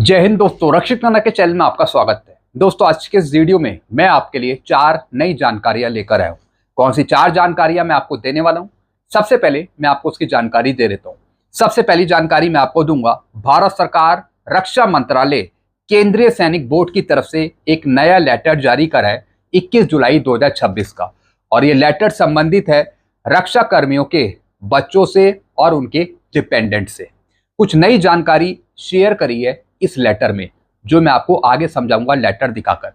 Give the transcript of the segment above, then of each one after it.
जय हिंद दोस्तों, रक्षित नाना के चैनल में आपका स्वागत है। दोस्तों, आज के इस वीडियो में मैं आपके लिए 4 नई जानकारियां लेकर आया हूं। कौन सी 4 जानकारियां मैं आपको देने वाला हूं? सबसे पहले मैं आपको उसकी जानकारी दे देता हूं। सबसे पहली जानकारी मैं आपको दूंगा, भारत सरकार रक्षा मंत्रालय केंद्रीय सैनिक बोर्ड की तरफ से एक नया लेटर जारी करा है 21 जुलाई 2026 का, और ये लेटर संबंधित है रक्षा कर्मियों के बच्चों से और उनके डिपेंडेंट से। कुछ नई जानकारी शेयर करी है इस लेटर में, जो मैं आपको आगे समझाऊंगा लेटर दिखाकर।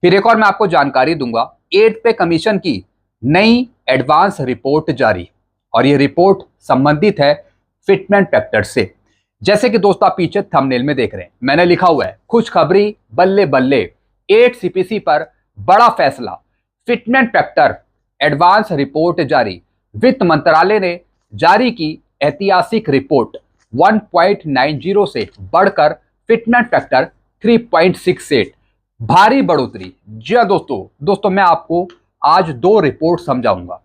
फिर एक और मैं आपको जानकारी दूंगा, 8 पे कमीशन की नई एडवांस रिपोर्ट जारी, और ये रिपोर्ट संबंधित है फिटमेंट फैक्टर से। जैसे कि दोस्तों आप पीछे थंबनेल में देख रहे हैं, मैंने लिखा हुआ है खुशखबरी बल्ले बल्ले, 8 सीपीसी पर बड़ा फैसला, फिटमेंट फैक्टर एडवांस रिपोर्ट जारी। वित्त मंत्रालय ने जारी की ऐतिहासिक रिपोर्ट 1.90 से बढ़कर फिटमेंट फैक्टर 3.68, भारी बढ़ोतरी। जी हाँ दोस्तों मैं आपको आज 2 रिपोर्ट समझाऊंगा,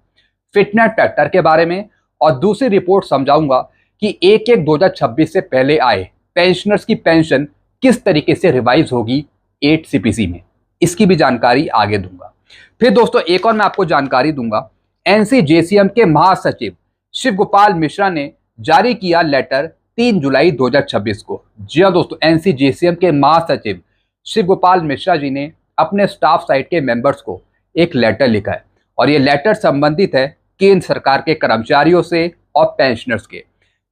फिटमेंट फैक्टर के बारे में, और दूसरी रिपोर्ट समझाऊंगा कि 1/1/2026 से पहले आए पेंशनर्स की पेंशन किस तरीके से रिवाइज होगी 8 सीपीसी में, इसकी भी जानकारी आगे दूंगा। फिर दोस्तों एक और मैं आपको जानकारी दूंगा, एनसीजेसीएम के महासचिव शिव गोपाल मिश्रा ने जारी किया लेटर 3 जुलाई 2026 को। जी हाँ दोस्तों, एनसीजेसीएम के महासचिव शिव गोपाल मिश्रा जी ने अपने स्टाफ साइट के मेंबर्स को एक लेटर लिखा है, और ये लेटर संबंधित है केंद्र सरकार के कर्मचारियों से और पेंशनर्स के,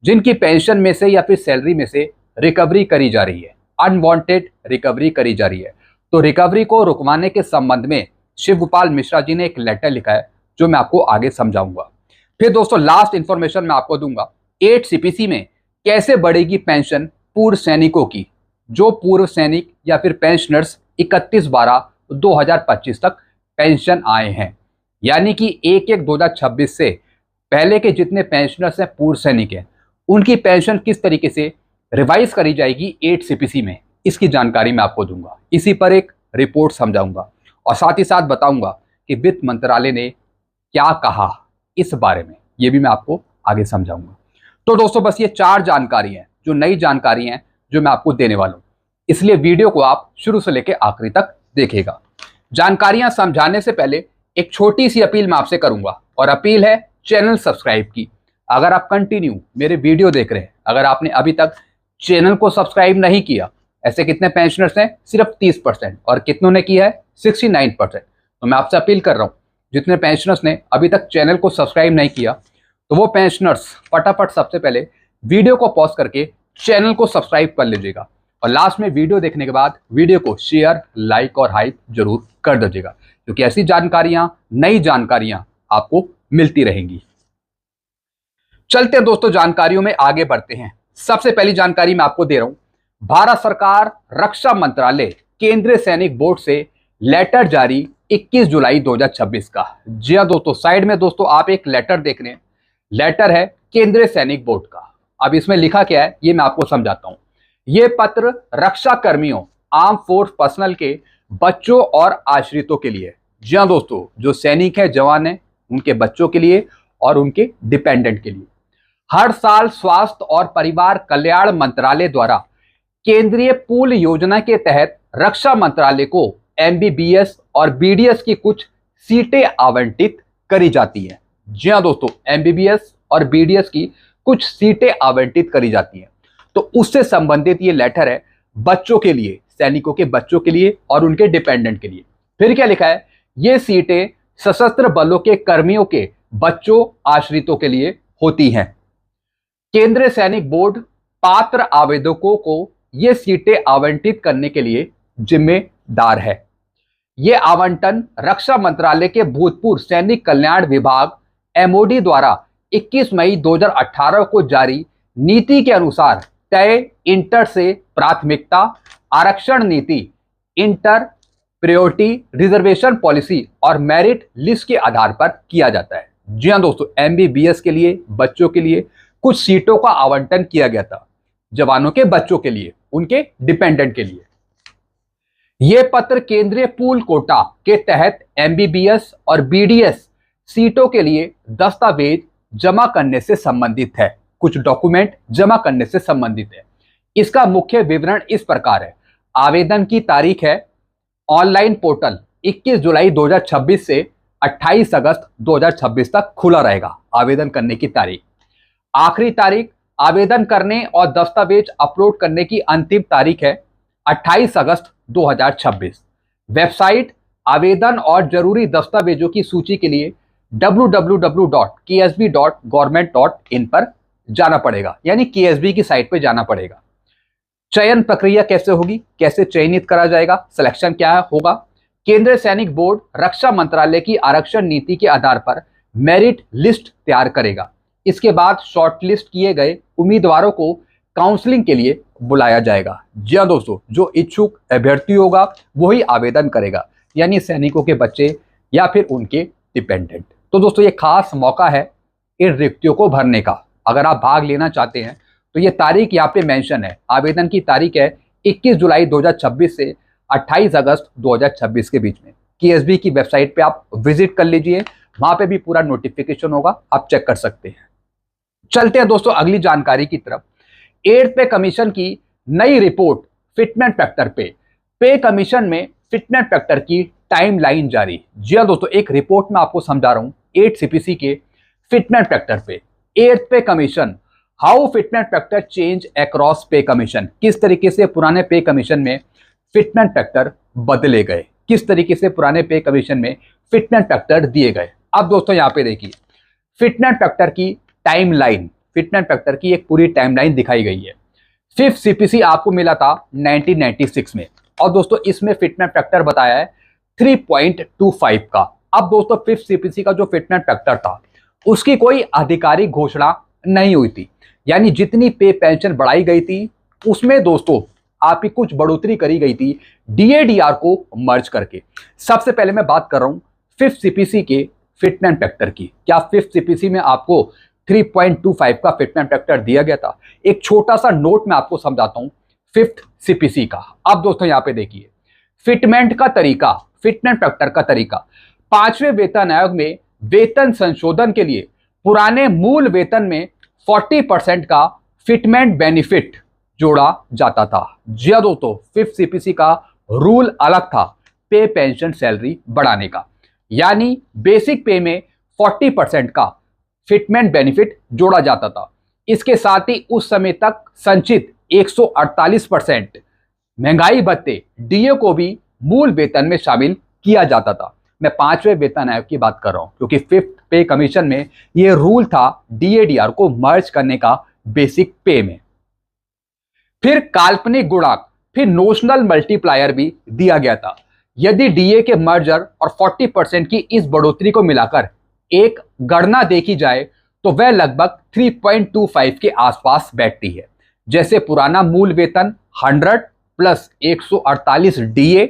जिनकी पेंशन में से या फिर सैलरी में से रिकवरी करी जा रही है, अनवांटेड रिकवरी करी जा रही है। तो रिकवरी को रुकवाने के संबंध में शिव गोपाल मिश्रा जी ने एक लेटर लिखा है, जो मैं आपको आगे समझाऊंगा। फिर दोस्तों लास्ट इंफॉर्मेशन मैं आपको दूंगा, 8 सीपीसी में कैसे बढ़ेगी पेंशन पूर्व सैनिकों की, जो पूर्व सैनिक या फिर पेंशनर्स 31/12/2025 तक पेंशन आए हैं, यानी कि 1/1/2026 से पहले के जितने पेंशनर्स हैं, पूर्व सैनिक हैं, उनकी पेंशन किस तरीके से रिवाइज करी जाएगी 8 सीपीसी में, इसकी जानकारी मैं आपको दूंगा। इसी पर एक रिपोर्ट समझाऊंगा, और साथ ही साथ बताऊंगा कि वित्त मंत्रालय ने क्या कहा इस बारे में, ये भी मैं आपको आगे समझाऊंगा। तो दोस्तों बस ये 4 जानकारी हैं, जो नई जानकारी हैं, जो मैं आपको देने वाला हूं, इसलिए वीडियो को आप शुरू से लेकर आखिरी तक देखिएगा। जानकारियां समझाने से पहले एक छोटी सी अपील मैं आपसे करूंगा, और अपील है चैनल सब्सक्राइब की। अगर आप कंटिन्यू मेरे वीडियो देख रहे हैं, अगर आपने अभी तक चैनल को सब्सक्राइब नहीं किया, ऐसे कितने पेंशनर्स हैं, सिर्फ 30%, और कितनों ने किया है 69%। तो मैं आपसे अपील कर रहा हूं, जितने पेंशनर्स ने अभी तक चैनल को सब्सक्राइब नहीं किया, तो वो पेंशनर्स फटाफट सबसे पहले वीडियो को पॉज करके चैनल को सब्सक्राइब कर लीजिएगा, और लास्ट में वीडियो देखने के बाद वीडियो को शेयर, लाइक और हाइप जरूर कर दीजिएगा, क्योंकि ऐसी जानकारियां, नई जानकारियां आपको मिलती रहेंगी। चलते हैं दोस्तों, जानकारियों में आगे बढ़ते हैं। सबसे पहली जानकारी मैं आपको दे रहा हूं, भारत सरकार रक्षा मंत्रालय केंद्रीय सैनिक बोर्ड से लेटर जारी 21 जुलाई 2026 का। जी हाँ दोस्तों, साइड में दोस्तों आप एक लेटर देख रहे हैं, लेटर है केंद्रीय सैनिक बोर्ड का। अब इसमें लिखा क्या है ये मैं आपको समझाता हूं। ये पत्र रक्षा कर्मियों, आर्म फोर्स पर्सनल के बच्चों और आश्रितों के लिए, जी हाँ दोस्तों, जो सैनिक है, जवान है, उनके बच्चों के लिए और उनके डिपेंडेंट के लिए। हर साल स्वास्थ्य और परिवार कल्याण मंत्रालय द्वारा केंद्रीय पूल योजना के तहत रक्षा मंत्रालय को एमबीबीएस और बीडीएस की कुछ सीटें आवंटित करी जाती हैं। जी हाँ दोस्तों, एमबीबीएस और बीडीएस की कुछ सीटें आवंटित करी जाती हैं। तो उससे संबंधित ये लेटर है बच्चों के लिए, सैनिकों के बच्चों के लिए और उनके डिपेंडेंट के लिए। फिर क्या लिखा है, ये सीटें सशस्त्र बलों के कर्मियों के बच्चों, आश्रितों के लिए होती हैं। केंद्रीय सैनिक बोर्ड पात्र आवेदकों को ये सीटें आवंटित करने के लिए जिम्मेदार है। ये आवंटन रक्षा मंत्रालय के भूतपूर्व सैनिक कल्याण विभाग एमओडी द्वारा 21 मई 2018 को जारी नीति के अनुसार तय इंटर से प्राथमिकता आरक्षण नीति, इंटर प्रायोरिटी रिजर्वेशन पॉलिसी और मेरिट लिस्ट के आधार पर किया जाता है। जी हाँ दोस्तों, एमबीबीएस के लिए, बच्चों के लिए कुछ सीटों का आवंटन किया गया था, जवानों के बच्चों के लिए, उनके डिपेंडेंट के लिए। यह पत्र केंद्रीय पूल कोटा के तहत एमबीबीएस और बीडीएस सीटों के लिए दस्तावेज जमा करने से संबंधित है, कुछ डॉक्यूमेंट जमा करने से संबंधित है। इसका मुख्य विवरण इस प्रकार है। आवेदन की तारीख है, ऑनलाइन पोर्टल 21 जुलाई 2026 से 28 अगस्त 2026 तक खुला रहेगा आवेदन करने की तारीख। आखिरी तारीख आवेदन करने और दस्तावेज अपलोड करने की अंतिम तारीख है 28 अगस्त 2026। वेबसाइट आवेदन और जरूरी दस्तावेजों की सूची के लिए www.ksb.government.in पर जाना पड़ेगा, यानी केएसबी की साइट पर जाना पड़ेगा। चयन प्रक्रिया कैसे होगी, कैसे चयनित करा जाएगा, सिलेक्शन क्या होगा? केंद्रीय सैनिक बोर्ड रक्षा मंत्रालय की आरक्षण नीति के आधार पर मेरिट लिस्ट तैयार करेगा। इसके बाद शॉर्टलिस्ट किए गए उम्मीदवारों को काउंसलिंग के लिए बुलाया जाएगा। जी हाँ दोस्तों, जो इच्छुक अभ्यर्थी होगा वही आवेदन करेगा, यानी सैनिकों के बच्चे या फिर उनके डिपेंडेंट। तो दोस्तों ये खास मौका है इन रिक्तियों को भरने का। अगर आप भाग लेना चाहते हैं तो ये तारीख यहाँ पे मेंशन है। आवेदन की तारीख है 21 जुलाई 2026 से 28 अगस्त 2026 के बीच में। केएसबी की वेबसाइट पे आप विजिट कर लीजिए, वहां पे भी पूरा नोटिफिकेशन होगा, आप चेक कर सकते हैं। चलते हैं दोस्तों अगली जानकारी की तरफ। 8th पे कमीशन की नई रिपोर्ट फिटमेंट फैक्टर पे कमीशन में फिटमेंट फैक्टर की टाइमलाइन जारी। जी हाँ दोस्तों, एक रिपोर्ट में आपको समझा रहा हूं 8 सीपीसी के फिटमेंट फैक्टर पे। 8th pay commission, how fitment factor change across पे कमीशन, किस तरीके से पुराने पे कमीशन में फिटमेंट फैक्टर बदले गए, किस तरीके से पुराने पे कमीशन में फिटमेंट फैक्टर दिए गए। अब दोस्तों यहां पे देखिए फिटमेंट फैक्टर की टाइमलाइन, फिटमेंट फैक्टर की एक पूरी टाइमलाइन दिखाई गई है। 5th सीपीसी आपको मिला था 1996 में, और दोस्तों इसमें फिटमेंट फैक्टर बताया है 3.25 का। अब दोस्तों 5th सीपीसी का जो फिटमेंट फैक्टर था उसकी कोई आधिकारिक घोषणा नहीं हुई थी, यानी जितनी पे पेंशन बढ़ाई गई थी उसमें दोस्तों आपकी कुछ बढ़ोतरी करी गई थी डीएडीआर को मर्ज करके। सबसे पहले मैं बात कर रहा हूं 5th सीपीसी के फिटमेंट फैक्टर की। क्या 5th सीपीसी में आपको 3.25 का फिटमेंट फैक्टर दिया गया था? एक छोटा सा नोट मैं आपको समझाता हूं 5th सीपीसी का। अब दोस्तों यहां पे देखिए फिटमेंट का तरीका, फिटमेंट फैक्टर का तरीका। 5वें वेतन आयोग में वेतन संशोधन के लिए पुराने मूल वेतन में 40% का फिटमेंट बेनिफिट जोड़ा जाता था। जी हाँ दोस्तों, 5th सीपीसी का रूल अलग था पे पेंशन सैलरी बढ़ाने का, यानी बेसिक पे में 40% का फिटमेंट बेनिफिट जोड़ा जाता था। इसके साथ ही उस समय तक संचित 148% महंगाई भत्ते डीए को भी मूल वेतन में शामिल किया जाता था। मैं 5वें वेतन आयोग की बात कर रहा हूं, क्योंकि 5th पे कमीशन में यह रूल था डीएडीआर को मर्ज करने का बेसिक पे में। फिर काल्पनिक गुणांक, फिर नोशनल मल्टीप्लायर भी दिया गया था। यदि डीए के मर्जर और 40% की इस बढ़ोतरी को मिलाकर एक गणना देखी जाए तो वह लगभग 3.25 के आसपास बैठती है। जैसे पुराना मूल वेतन 100 प्लस 148 डीए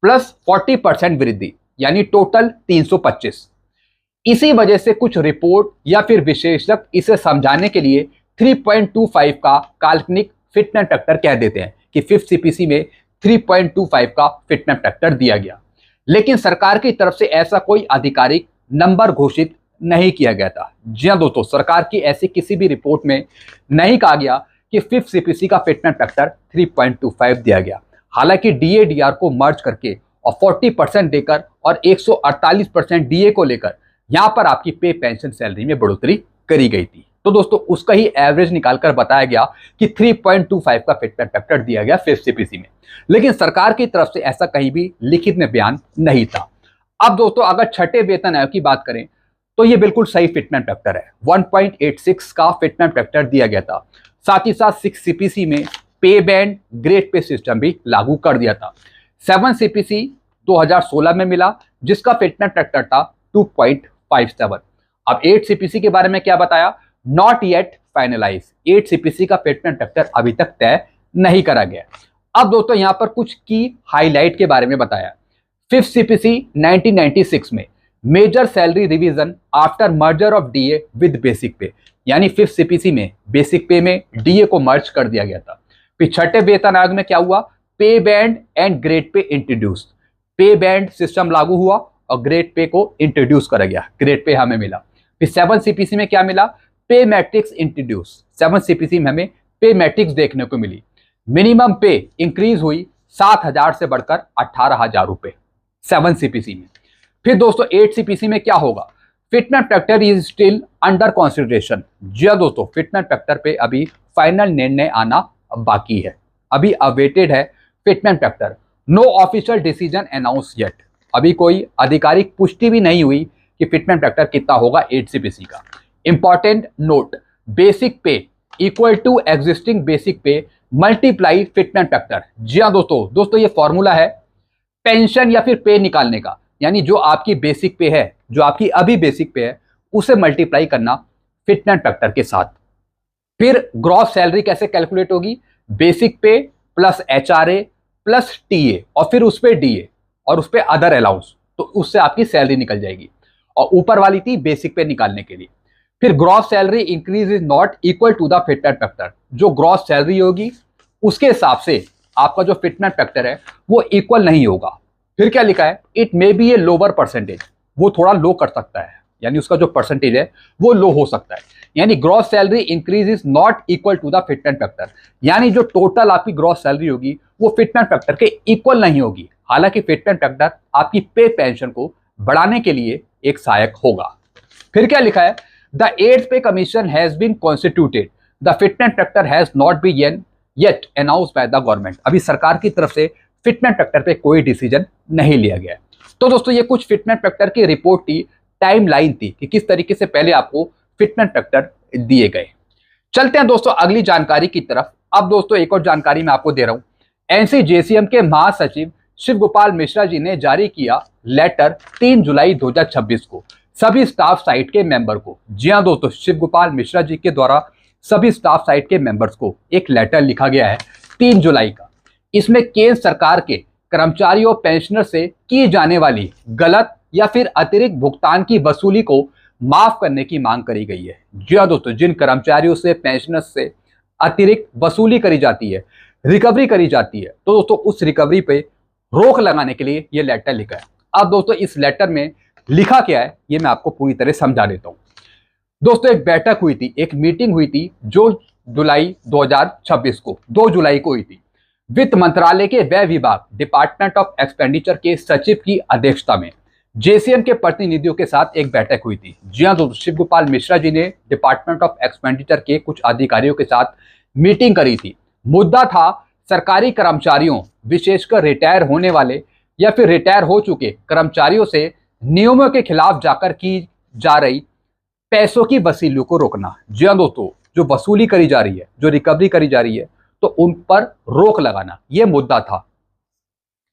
प्लस 40% वृद्धि, यानी टोटल 325। इसी वजह से कुछ रिपोर्ट या फिर विशेषज्ञ इसे समझाने के लिए 3.25 का काल्पनिक फिटमेंट फैक्टर कह देते हैं कि 5th सीपीसी में 3.25 का फिटमेंट फैक्टर दिया गया। लेकिन सरकार की तरफ से ऐसा कोई आधिकारिक नंबर घोषित नहीं किया गया था। जी हाँ दोस्तों, सरकार की ऐसी किसी भी रिपोर्ट में नहीं कहा गया कि 5th सीपीसी का फिटमेंट फैक्टर 3.25 दिया गया। हालांकि डीएडीआर को मर्ज करके और 40% देकर और 148% डीए को लेकर यहां पर आपकी पे पेंशन सैलरी में बढ़ोतरी करी गई थी। तो दोस्तों उसका ही एवरेज निकालकर बताया गया कि 3.25 का फिटमेंट फैक्टर दिया गया 5th सीपीसी में। लेकिन सरकार की तरफ से ऐसा कहीं भी लिखित में बयान नहीं था। अब दोस्तों अगर छठे वेतन आयोग की बात करें तो ये बिल्कुल सही फिटमेंट फैक्टर है। 1.86 का फिटमेंट फैक्टर दिया गया था। साथ ही साथ 6th सीपीसी में पे बैंड ग्रेड पे सिस्टम भी लागू कर दिया था। 7th सीपीसी 2016 में मिला, जिसका फिटमेंट फैक्टर था 2.57। अब 8th सीपीसी के बारे में क्या बताया? Not yet finalize. 8th CPC का फिटमेंट फैक्टर अभी तक तय नहीं करा गया। अब दोस्तों यहां पर कुछ की हाईलाइट के बारे में बताया। 5th सीपीसी 1996 में major salary revision after merger of DA with basic pay, यानी 5th सीपीसी में बेसिक पे में डीए को मर्ज कर दिया गया था। फिर छठे वेतन आयोग में क्या हुआ? पे band and grade pay introduce. पे बैंड सिस्टम लागू हुआ और ग्रेड पे को इंट्रोड्यूस करा गया, ग्रेड पे हमें मिला। फिर 7th सीपीसी में क्या मिला? पे मैट्रिक्स इंट्रोड्यूस। 7th सीपीसी में हमें पे मैट्रिक्स देखने को मिली। मिनिमम पे इंक्रीज हुई 7,000 से बढ़कर 18,000 रुपए 7 सीपीसी में। फिर दोस्तों 8 सीपीसी में क्या होगा, fitness factor is still under consideration. जी हाँ दोस्तों, फिटनेस फैक्टर पे अभी फाइनल निर्णय आना बाकी है, अभी अवेटेड है fitness factor. No official decision announce yet, अभी कोई आधिकारिक पुष्टि भी नहीं हुई कि फिटनेस फैक्टर कितना होगा 8 सीपीसी का। इंपॉर्टेंट नोट, बेसिक पे इक्वल टू एग्जिस्टिंग बेसिक पे मल्टीप्लाई फिटनेस फैक्टर। जी हाँ दोस्तों ये फॉर्मूला है पेंशन या फिर पे निकालने का, यानी जो आपकी बेसिक पे है, जो आपकी अभी बेसिक पे है, उसे मल्टीप्लाई करना फिटनेस फैक्टर के साथ। फिर ग्रॉस सैलरी कैसे कैलकुलेट होगी, बेसिक पे प्लस एचआरए प्लस टीए और फिर उस पे डीए और उस पे अदर अलाउंस, तो उससे आपकी सैलरी निकल जाएगी। और ऊपर वाली थी बेसिक पे निकालने के लिए। फिर gross salary increase is not equal to the fitness factor, जो ग्रॉस सैलरी होगी उसके हिसाब से आपका जो फिटनेस फैक्टर है वो इक्वल नहीं होगा। फिर क्या लिखा है, it may be a lower percentage, वो थोड़ा लो कर सकता है, यानी उसका जो परसेंटेज है वो लो हो सकता है। यानी gross salary increase is not equal to the fitness factor, यानी जो टोटल आपकी ग्रॉस सैलरी होगी वो फिटनेस फैक्टर के इक्वल नहीं होगी। हालांकि फिटनेस फैक्टर आपकी पे पेंशन को बढ़ाने के लिए एक सहायक होगा। फिर क्या लिखा है, the 8th pay commission has been constituted, the fitness factor has not been yet announced by the government, अभी सरकार की तरफ से फिटनेस फैक्टर पे कोई डिसीजन नहीं लिया गया है। तो दोस्तों ये कुछ फिटनेस फैक्टर की रिपोर्ट थी, टाइम लाइन थी कि किस तरीके से पहले आपको फिटनेस फैक्टर दिए गए। चलते हैं दोस्तों अगली जानकारी की तरफ। अब दोस्तों एक और जानकारी मैं आपको दे रहा हूं, एनसीजेसीएम के महासचिव शिव गोपाल मिश्रा जी ने जारी किया लेटर 3 जुलाई 2026 को सभी स्टाफ साइट के मेंबर को। जी हाँ दोस्तों, शिव गोपाल मिश्रा जी के द्वारा सभी स्टाफ साइट के मेंबर्स को एक लेटर लिखा गया है 3 जुलाई का। इसमें केंद्र सरकार के कर्मचारियों और पेंशनर से की जाने वाली गलत या फिर अतिरिक्त भुगतान की वसूली को माफ करने की मांग करी गई है। जी हाँ दोस्तों, जिन कर्मचारियों से पेंशनर्स से अतिरिक्त वसूली करी जाती है, रिकवरी करी जाती है, तो दोस्तों उस रिकवरी पे रोक लगाने के लिए ये लेटर लिखा है। अब दोस्तों इस लेटर में लिखा क्या है ये मैं आपको पूरी तरह समझा देता हूं। दोस्तों एक बैठक हुई थी, एक मीटिंग हुई थी जो जुलाई 2026 को 2 जुलाई को हुई थी। वित्त मंत्रालय के व्यय विभाग डिपार्टमेंट ऑफ एक्सपेंडिचर के सचिव की अध्यक्षता में जेसीएम के प्रतिनिधियों के साथ एक बैठक हुई थी। जी हाँ दोस्तों, शिव गोपाल मिश्रा जी ने डिपार्टमेंट ऑफ एक्सपेंडिचर के कुछ अधिकारियों के साथ मीटिंग करी थी। मुद्दा था सरकारी कर्मचारियों, विशेषकर रिटायर होने वाले या फिर रिटायर हो चुके कर्मचारियों से नियमों के खिलाफ जाकर की जा रही पैसों की वसूली को रोकना। जी हाँ दोस्तों, जो वसूली करी जा रही है, जो रिकवरी करी जा रही है, तो उन पर रोक लगाना, यह मुद्दा था।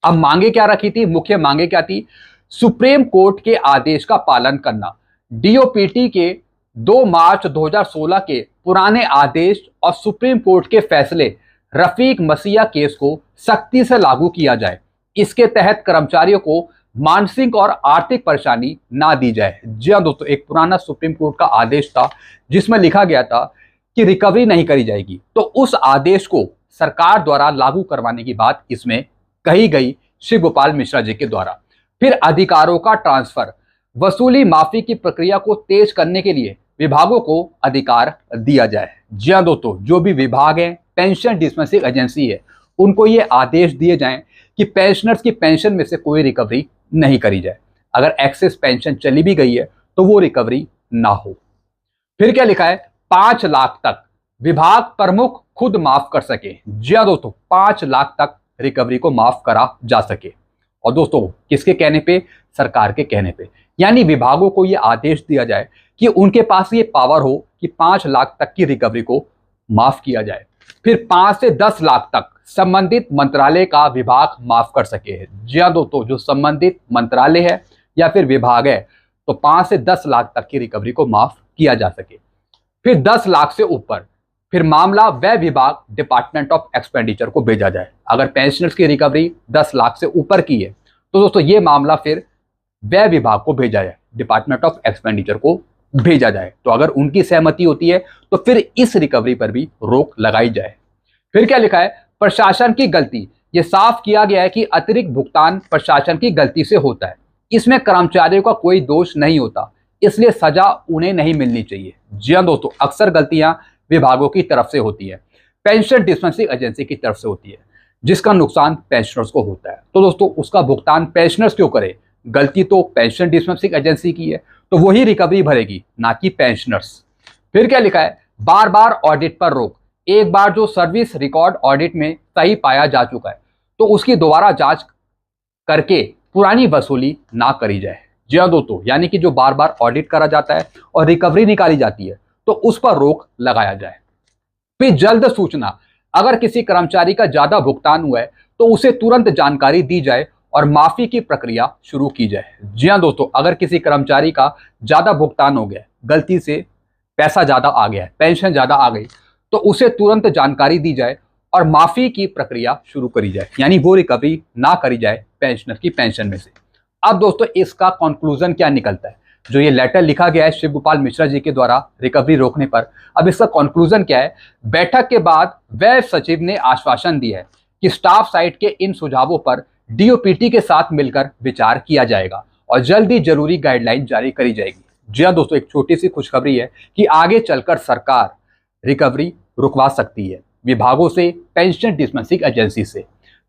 अब मांगे क्या रखी थी, मुख्य मांगे क्या थी, सुप्रीम कोर्ट के आदेश का पालन करना, डीओपीटी के 2 मार्च 2016 के पुराने आदेश और सुप्रीम कोर्ट के फैसले रफीक मसीहा केस को सख्ती से लागू किया जाए। इसके तहत कर्मचारियों को मानसिक और आर्थिक परेशानी ना दी जाए। जी हाँ दोस्तों, एक पुराना सुप्रीम कोर्ट का आदेश था जिसमें लिखा गया था कि रिकवरी नहीं करी जाएगी, तो उस आदेश को सरकार द्वारा लागू करवाने की बात इसमें कही गई शिव गोपाल मिश्रा जी के द्वारा। फिर अधिकारों का ट्रांसफर, वसूली माफी की प्रक्रिया को तेज करने के लिए विभागों को अधिकार दिया जाए। जी हाँ दोस्तों, जो भी विभाग है, पेंशन डिस्पेंसिंग एजेंसी है, उनको ये आदेश दिए जाएं कि पेंशनर्स की पेंशन में से कोई रिकवरी नहीं करी जाए। अगर एक्सेस पेंशन चली भी गई है तो वो रिकवरी ना हो। फिर क्या लिखा है, 5 लाख तक विभाग प्रमुख खुद माफ कर सके। जी हाँ दोस्तों, 5 लाख तक रिकवरी को माफ करा जा सके। और दोस्तों किसके कहने पे, सरकार के कहने पे, यानी विभागों को यह आदेश दिया जाए कि उनके पास ये पावर हो कि 5 लाख तक की रिकवरी को माफ किया जाए। फिर 5 से 10 लाख तक संबंधित मंत्रालय का विभाग माफ कर सके। जी हाँ दोस्तों, जो संबंधित मंत्रालय है या फिर विभाग है, तो 5 से 10 लाख तक की रिकवरी को माफ किया जा सके। फिर 10 लाख से ऊपर फिर मामला व्यय विभाग डिपार्टमेंट ऑफ एक्सपेंडिचर को भेजा जाए। अगर पेंशनर्स की रिकवरी 10 लाख से ऊपर की है तो दोस्तों ये मामला फिर व्यय विभाग को भेजा जाए, डिपार्टमेंट ऑफ एक्सपेंडिचर को भेजा जाए। तो अगर उनकी सहमति होती है तो फिर इस रिकवरी पर भी रोक लगाई जाए। फिर क्या लिखा है, प्रशासन की गलती, यह साफ किया गया है कि अतिरिक्त भुगतान प्रशासन की गलती से होता है, इसमें कर्मचारियों का कोई दोष नहीं होता, इसलिए सजा उन्हें नहीं मिलनी चाहिए। जी हाँ दोस्तों, अक्सर गलतियां विभागों की तरफ से होती है। पेंशन डिस्पेंसिंग एजेंसी की तरफ से होती है, जिसका नुकसान पेंशनर्स को होता है। तो दोस्तों उसका भुगतान पेंशनर्स क्यों करे? गलती तो पेंशन डिस्पेंसिंग एजेंसी की है, तो वही रिकवरी भरेगी, ना कि पेंशनर्स। फिर क्या लिखा है? बार बार ऑडिट पर रोक। एक बार जो सर्विस रिकॉर्ड ऑडिट में सही पाया जा चुका है तो उसकी दोबारा जांच करके पुरानी वसूली ना करी जाए। जी हाँ दोस्तों, यानी कि जो बार बार ऑडिट करा जाता है और रिकवरी निकाली जाती है तो उस पर रोक लगाया जाए। फिर जल्द सूचना, अगर किसी कर्मचारी का ज्यादा भुगतान हुआ है तो उसे तुरंत जानकारी दी जाए और माफी की प्रक्रिया शुरू की जाए। जी हाँ दोस्तों, अगर किसी कर्मचारी का ज्यादा भुगतान हो गया, गलती से पैसा ज्यादा आ गया है, पेंशन ज्यादा आ गई, तो उसे तुरंत जानकारी दी जाए और माफी की प्रक्रिया शुरू करी जाए, यानी वो रिकवरी ना करी जाए पेंशनर की पेंशन में से। अब दोस्तों इसका कंक्लूजन क्या निकलता है? जो ये लेटर लिखा गया है शिव गोपाल मिश्रा जी के द्वारा रिकवरी रोकने पर, अब इसका कंक्लूजन क्या है? बैठक के बाद व्यय सचिव ने आश्वासन दिया है कि स्टाफ साइट के इन सुझावों पर डीओपीटी के साथ मिलकर विचार किया जाएगा और जल्द ही जरूरी गाइडलाइन जारी करी जाएगी। जी हाँ दोस्तों, एक छोटी सी खुशखबरी है कि आगे चलकर सरकार रिकवरी रुकवा सकती है विभागों से, पेंशन डिस्पेंसिंग एजेंसी से।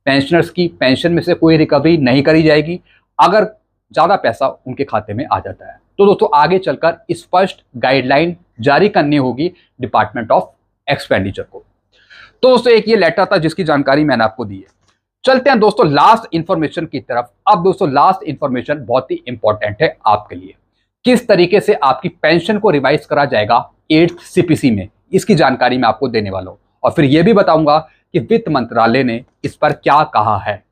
पेंशनर्स की पेंशन में से कोई रिकवरी नहीं करी जाएगी अगर ज्यादा पैसा उनके खाते में आ जाता है। तो दोस्तों आगे चलकर स्पष्ट गाइडलाइन जारी करनी होगी डिपार्टमेंट ऑफ एक्सपेंडिचर को। तो दोस्तों एक ये लेटर था जिसकी जानकारी मैंने आपको दी है। चलते हैं दोस्तों लास्ट इंफॉर्मेशन की तरफ। अब दोस्तों लास्ट इंफॉर्मेशन बहुत ही इंपॉर्टेंट है आपके लिए। किस तरीके से आपकी पेंशन को रिवाइज करा जाएगा 8th सीपीसी में, इसकी जानकारी मैं आपको देने वाला हूं और फिर यह भी बताऊंगा कि वित्त मंत्रालय ने इस पर क्या कहा है।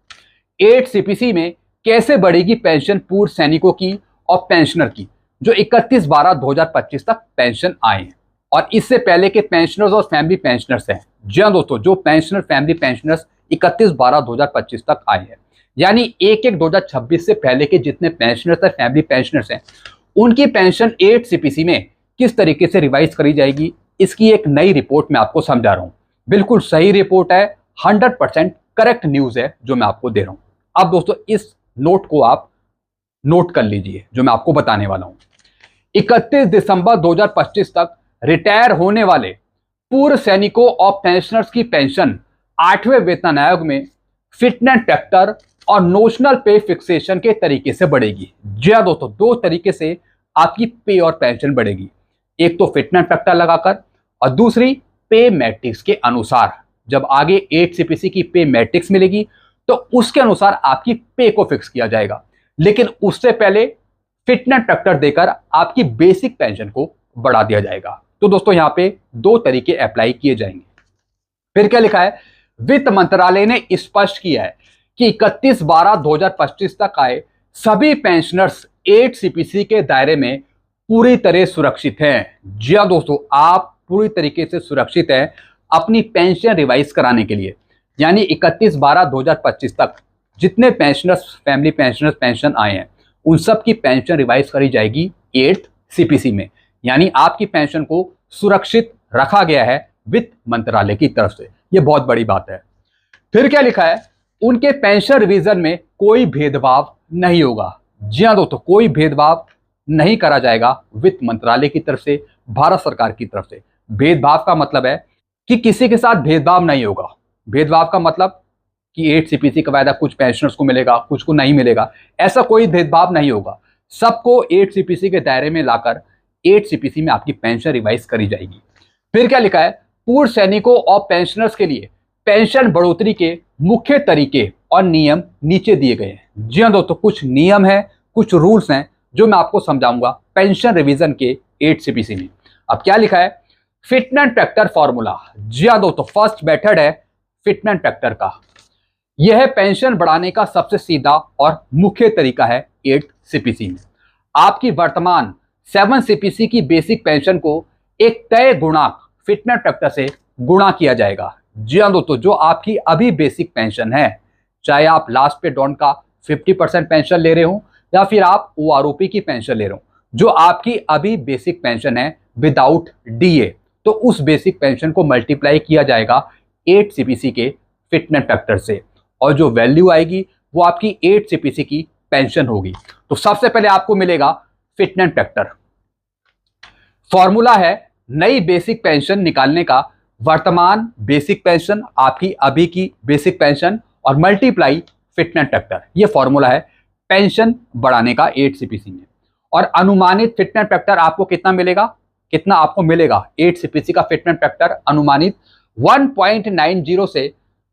8th सीपीसी में कैसे बढ़ेगी पेंशन पूर्व सैनिकों की और पेंशनर की जो 31/12/2025 तक पेंशन आए हैं और इससे पहले के पेंशनर्स और फैमिली पेंशनर्स हैं। जी हाँ दोस्तों, जो पेंशनर फैमिली पेंशनर्स 31/12/2025 तक आए हैं, यानी 1/1/2026 से पहले के जितने पेंशनर्स और फैमिली पेंशनर्स हैं उनकी पेंशन 8 सीपीसी में किस तरीके से रिवाइज करी जाएगी, इसकी एक नई रिपोर्ट मैं आपको समझा रहा हूं। बिल्कुल सही रिपोर्ट है, 100% करेक्ट न्यूज है जो मैं आपको दे रहा हूं। अब दोस्तों इस नोट को आप नोट कर लीजिए जो मैं आपको बताने वाला हूं। 31 दिसंबर 2025 तक रिटायर होने वाले पूर्व सैनिकों और पेंशनर्स की पेंशन 8वें वेतन आयोग में फिटनेस फैक्टर और नोशनल पे फिक्सेशन के तरीके से बढ़ेगी। जी हाँ दोस्तों, दो तरीके से आपकी पे और पेंशन बढ़ेगी, एक तो फिटनेस फैक्टर लगाकर और दूसरी पे मैट्रिक्स के अनुसार। जब आगे 8 सीपीसी की पे मैट्रिक्स मिलेगी तो उसके अनुसार आपकी पे को फिक्स किया जाएगा, लेकिन उससे पहले फिटनेस फैक्टर देकर आपकी बेसिक पेंशन को बढ़ा दिया जाएगा। तो दोस्तों यहां पे दो तरीके अप्लाई किए जाएंगे। फिर क्या लिखा है? वित्त मंत्रालय ने स्पष्ट किया है कि 31/12/2025 तक आए सभी पेंशनर्स 8 सीपीसी के दायरे में पूरी तरह सुरक्षित हैं। जी हाँ दोस्तों, आप पूरी तरीके से सुरक्षित हैं अपनी पेंशन रिवाइज कराने के लिए, यानी 31/12/2025 तक जितने पेंशनर्स फैमिली पेंशनर्स पेंशन आए हैं उन सब की पेंशन रिवाइज करी जाएगी 8 सीपीसी में, यानी आपकी पेंशन को सुरक्षित रखा गया है वित्त मंत्रालय की तरफ से। यह बहुत बड़ी बात है। फिर क्या लिखा है? उनके पेंशन रिवीजन में कोई भेदभाव नहीं होगा। जी हाँ दोस्तों, कोई भेदभाव नहीं करा जाएगा वित्त मंत्रालय की तरफ से, भारत सरकार की तरफ से। भेदभाव का मतलब है कि किसी के साथ भेदभाव नहीं होगा। भेदभाव का मतलब कि 8 सीपीसी का वायदा कुछ पेंशनर्स को मिलेगा, कुछ को नहीं मिलेगा, ऐसा कोई भेदभाव नहीं होगा। सबको 8 सीपीसी के दायरे में लाकर 8 सीपीसी में आपकी पेंशन रिवाइज करी जाएगी। फिर क्या लिखा है? पूर्व सैनिकों और पेंशनर्स के लिए पेंशन बढ़ोतरी के मुख्य तरीके और नियम नीचे दिए गए हैं। जी हाँ दोस्तों, कुछ नियम है, कुछ रूल्स हैं जो मैं आपको समझाऊंगा पेंशन रिवीजन के 8 सीपीसी में। अब क्या लिखा है? Fitness factor formula. जी हाँ दोस्तों, फर्स्ट मेथड है फिटनेस फैक्टर का। यह पेंशन बढ़ाने का सबसे सीधा और मुख्य तरीका है 8 सीपीसी में। आपकी वर्तमान 7 सीपीसी की बेसिक पेंशन को एक तय गुणांक फिटनेस फैक्टर से गुणा किया जाएगा। जी हाँ दोस्तों, जो आपकी अभी बेसिक पेंशन है, चाहे आप लास्ट पे डॉन का 50% पेंशन ले रहे हो या फिर आप ओआरओपी की पेंशन ले रहे हो, जो आपकी अभी बेसिक पेंशन है विदाउट डीए, तो उस बेसिक पेंशन को मल्टीप्लाई किया जाएगा 8 सीपीसी के फिटनेस फैक्टर से और जो वैल्यू आएगी वो आपकी 8 सीपीसी की पेंशन होगी। तो सबसे पहले आपको मिलेगा फिटनेस फैक्टर। फॉर्मूला है नई बेसिक पेंशन निकालने का वर्तमान बेसिक पेंशन, आपकी अभी की बेसिक पेंशन, और मल्टीप्लाई फिटनेस फैक्टर, ये फॉर्मूला है पेंशन बढ़ाने का 8 सीपीसी में। और अनुमानित फिटनेस फैक्टर आपको कितना मिलेगा, कितना आपको मिलेगा 8 सीपीसी का फिटनेस फैक्टर अनुमानित 1.90 से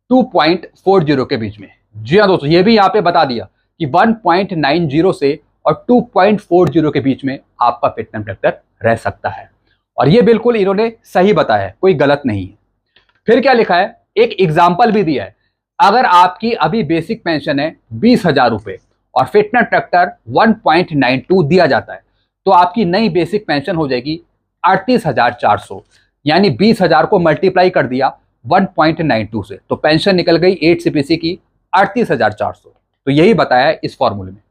2.40 के बीच में। जी हाँ दोस्तों, ये भी यहाँ पे बता दिया कि 1.90 से और 2.40 के बीच में आपका फिटनेस फैक्टर रह सकता है। और ये बिल्कुल इन्होंने सही बताया है, कोई गलत नहीं है। फिर क्या लिखा है, एक एग्जाम्पल भी दिया है। अगर आपकी अभी बेसिक पेंशन है 20,000 रुपए और फिटनेस फैक्टर 1.92 दिया जाता है, तो आपकी नई बेसिक पेंशन हो जाएगी 38,400। यानी 20,000 को मल्टीप्लाई कर दिया 1.92 से, तो पेंशन निकल गई 8 सीपीसी की 38,400। तो यही बताया है इस फॉर्मूले में।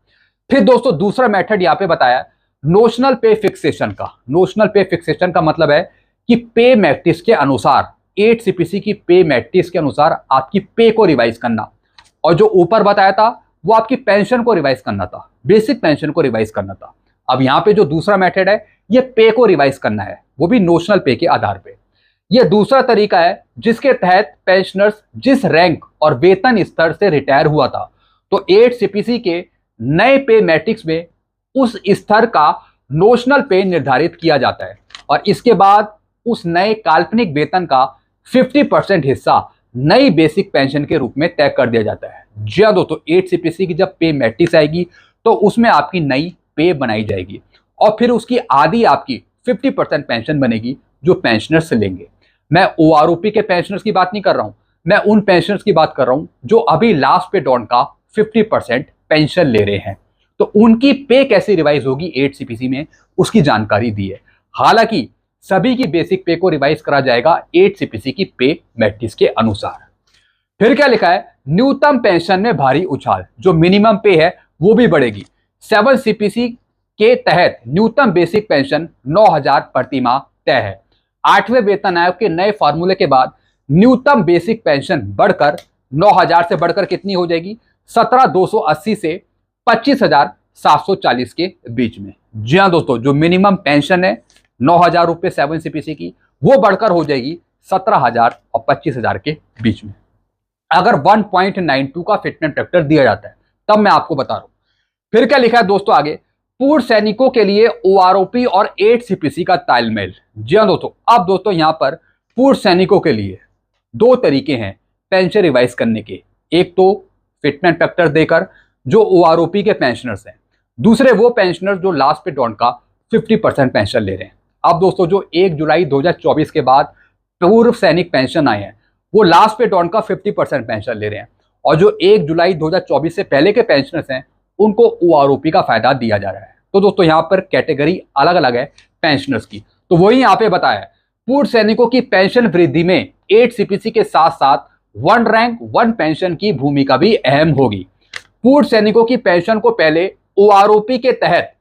फिर दोस्तों दूसरा मेथड यहाँ पे बताया नोशनल पे फिक्सेशन का। नोशनल पे फिक्सेशन का मतलब है कि पे मैट्रिक्स के अनुसार, 8 सीपीसी की पे मैट्रिक्स के अनुसार आपकी पे को रिवाइज करना, और जो ऊपर बताया था वो आपकी पेंशन को रिवाइज करना था, बेसिक पेंशन को रिवाइज करना था। अब यहाँ पे जो दूसरा मेथड है ये पे को रिवाइज करना है, वो भी नोशनल पे के आधार पे। ये दूसरा तरीका है जिसके तहत पेंशनर्स जिस रैंक और वेतन स्तर से रिटायर हुआ था, तो 8 सीपीसी के नए पे मैट्रिक्स में उस स्तर का नोशनल पे निर्धारित किया जाता है, और इसके बाद उस नए काल्पनिक वेतन का 50% हिस्सा नई बेसिक पेंशन के रूप में तय कर दिया जाता है। जी हाँ दोस्तों, 8 सीपीसी की जब पे मैट्रिक्स आएगी तो उसमें आपकी नई पे बनाई जाएगी, और फिर उसकी आधी आपकी 50% पेंशन बनेगी जो पेंशनर्स से लेंगे। मैं ओआरओपी के पेंशनर्स की बात नहीं कर रहा हूं, मैं उन पेंशनर्स की बात कर रहा हूं जो अभी लास्ट पे डॉन का 50% पेंशन ले रहे हैं। तो उनकी पे कैसे रिवाइज होगी 8 सीपीसी में, उसकी जानकारी दी है। हालांकि सभी की बेसिक पे को रिवाइज करा जाएगा 8 सीपीसी की पे मैट्रिक्स के अनुसार। फिर क्या लिखा है, न्यूनतम पेंशन में भारी उछाल, जो मिनिमम पे है वो भी बढ़ेगी। 7 सीपीसी के तहत न्यूनतम बेसिक पेंशन 9,000 प्रति माह तय है। 8वें वेतन आयोग के नए फॉर्मूले के बाद न्यूनतम बेसिक पेंशन बढ़कर 9,000 से बढ़कर कितनी हो जाएगी, 17,280 से 25,740 के बीच में। जी हाँ दोस्तों, जो मिनिमम पेंशन है 9,000 रुपये 7 सीपीसी की, वो बढ़कर हो जाएगी 17,000 और 25,000 के बीच में। अगर 1.92 का फिटनेस फैक्टर दिया जाता है, तब मैं आपको बता रहा हूं। फिर क्या लिखा है दोस्तों आगे, पूर्व सैनिकों के लिए ओआरओपी और 8 सीपीसी का तालमेल। जी हाँ दोस्तों, अब दोस्तों यहां पर पूर्व सैनिकों के लिए दो तरीके हैं पेंशन रिवाइज करने के। एक तो फिटनेस फैक्टर देकर जो ओआरओपी के पेंशनर्स हैं, दूसरे वो पेंशनर्स जो लास्ट पे डॉन का 50% पेंशन ले रहे हैं। अब दोस्तों जो 1 जुलाई 2024 के बाद पूर्व सैनिक पेंशन आए हैं, वो लास्ट पे डॉन का 50% पेंशन ले रहे हैं, और जो 1 जुलाई 2024 से पहले के पेंशनर्स हैं उनको ओआरओपी का फायदा दिया जा रहा है। तो दोस्तों यहाँ पर कैटेगरी अलग अलग है पेंशनर्स की। तो वही यहाँ पे बताया है, पूर्व सैनिकों की पेंशन वृद्धि में 8 सीपीसी के साथ साथ 1 रैंक 1 पेंशन की भूमिका भी अहम होगी। पूर्व सैनिकों की पेंशन को पहले ओआरओपी के तहत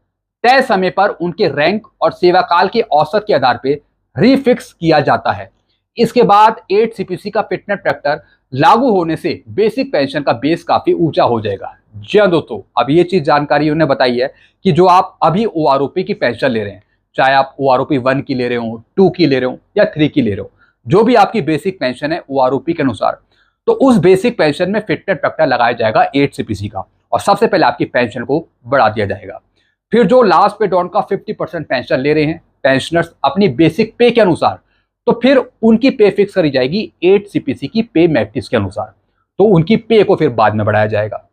तय समय पर उनके रैंक और सेवाकाल के औसत के आधार पर रिफिक्स किया जाता है। इसके बाद 8 सीपीसी का फिटनेस फैक्टर लागू होने से बेसिक पेंशन का बेस काफी ऊंचा हो जाएगा। जी हाँ दोस्तों, अब ये चीज जानकारी उन्होंने बताई है कि जो आप अभी ओआरओपी की पेंशन ले रहे हैं, चाहे आप ओआरओपी 1 की ले रहे हो, 2 की ले रहे हो या 3 की ले रहे हो, जो भी आपकी बेसिक पेंशन है ओआरओपी के अनुसार, तो उस बेसिक पेंशन में फिटनेस फैक्टर लगाया जाएगा 8 सीपीसी का, और सबसे पहले आपकी पेंशन को बढ़ा दिया जाएगा। फिर जो लास्ट पे डॉन का 50% पेंशन ले रहे हैं पेंशनर्स अपनी बेसिक पे के अनुसार, तो फिर उनकी पे फिक्स करी जाएगी 8 सीपीसी की पे मैट्रिक्स के अनुसार, तो उनकी पे को फिर बाद में बढ़ाया जाएगा।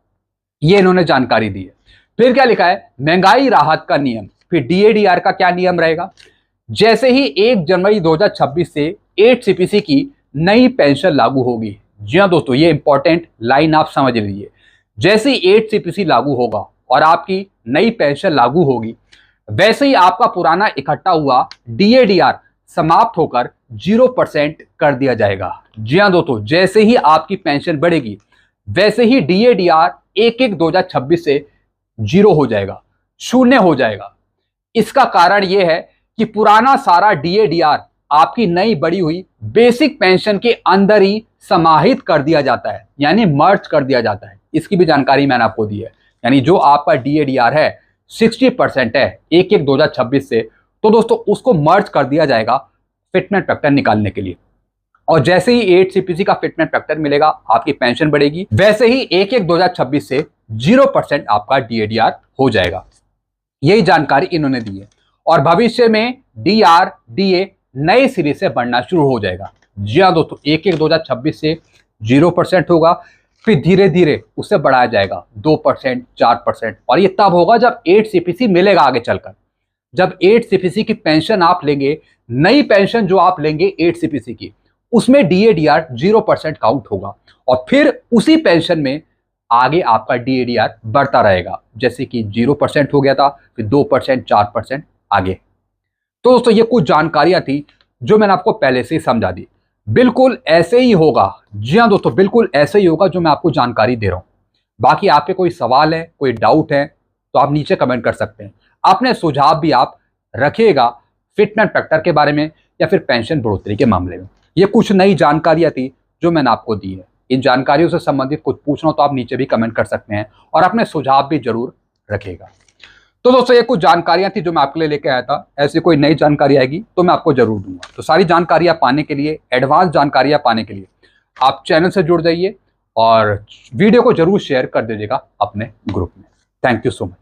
ये इन्होंने जानकारी दी है। फिर क्या लिखा है, महंगाई राहत का नियम। फिर डीएडीआर का क्या नियम रहेगा, जैसे ही 1 जनवरी 2026 से 8 सीपीसी की नई पेंशन लागू होगी। जी हाँ दोस्तों, ये इंपॉर्टेंट लाइन आप समझ लीजिए। जैसे ही 8 सीपीसी लागू होगा और आपकी नई पेंशन लागू होगी, वैसे ही आपका पुराना इकट्ठा हुआ डीएडीआर समाप्त होकर 0% कर दिया जाएगा। जी हाँ दोस्तों, जैसे ही आपकी पेंशन बढ़ेगी वैसे ही डीएडीआर 1/1/2026 से 0 हो जाएगा, शून्य हो जाएगा। इसका कारण यह है कि पुराना सारा डीएडीआर आपकी नई बढ़ी हुई बेसिक पेंशन के अंदर ही समाहित कर दिया जाता है, यानी मर्ज कर दिया जाता है। इसकी भी जानकारी मैंने आपको दी है। यानी जो आपका डीएडीआर है 60% है 1/1/2026 से, तो दोस्तों उसको मर्ज कर दिया जाएगा फिटनेस फैक्टर निकालने के लिए। और जैसे ही 8 सीपीसी का फिटमेंट फैक्टर मिलेगा आपकी पेंशन बढ़ेगी। वैसे ही 1/1/2026 से 0% आपका डीएडीआर हो जाएगा। यही जानकारी इन्होंने दी है और भविष्य में डीआर डीए नए सिरे से बढ़ना शुरू हो जाएगा। जी हाँ दोस्तों, 1/1/2026 से 0% होगा, फिर धीरे धीरे उससे बढ़ाया जाएगा 2%, 4%, और ये तब होगा जब 8 सीपीसी मिलेगा आगे चलकर। जब 8 सीपीसी की पेंशन आप लेंगे, नई पेंशन जो आप लेंगे 8 सीपीसी की, उसमें डीएडीआर 0% काउंट होगा और फिर उसी पेंशन में आगे आपका डीएडीआर बढ़ता रहेगा। जैसे कि 0% हो गया था, फिर 2%, 4% आगे। तो दोस्तों ये कुछ जानकारियां थी जो मैंने आपको पहले से ही समझा दी। बिल्कुल ऐसे ही होगा। जी हाँ दोस्तों, बिल्कुल ऐसे ही होगा जो मैं आपको जानकारी दे रहा हूं। बाकी आपके कोई सवाल है, कोई डाउट है, तो आप नीचे कमेंट कर सकते हैं। अपने सुझाव भी आप रखिएगा फिटमेंट फैक्टर के बारे में या फिर पेंशन बढ़ोतरी के मामले में। ये कुछ नई जानकारियां थी जो मैंने आपको दी है। इन जानकारियों से संबंधित कुछ पूछना हो तो आप नीचे भी कमेंट कर सकते हैं और अपने सुझाव भी जरूर रखिएगा। तो दोस्तों ये कुछ जानकारियां थी जो मैं आपके लिए लेके आया था। ऐसी कोई नई जानकारी आएगी तो मैं आपको जरूर दूंगा। तो सारी जानकारियां पाने के लिए, एडवांस जानकारियां पाने के लिए आप चैनल से जुड़ जाइए और वीडियो को जरूर शेयर कर दीजिएगा अपने ग्रुप में। Thank you so much.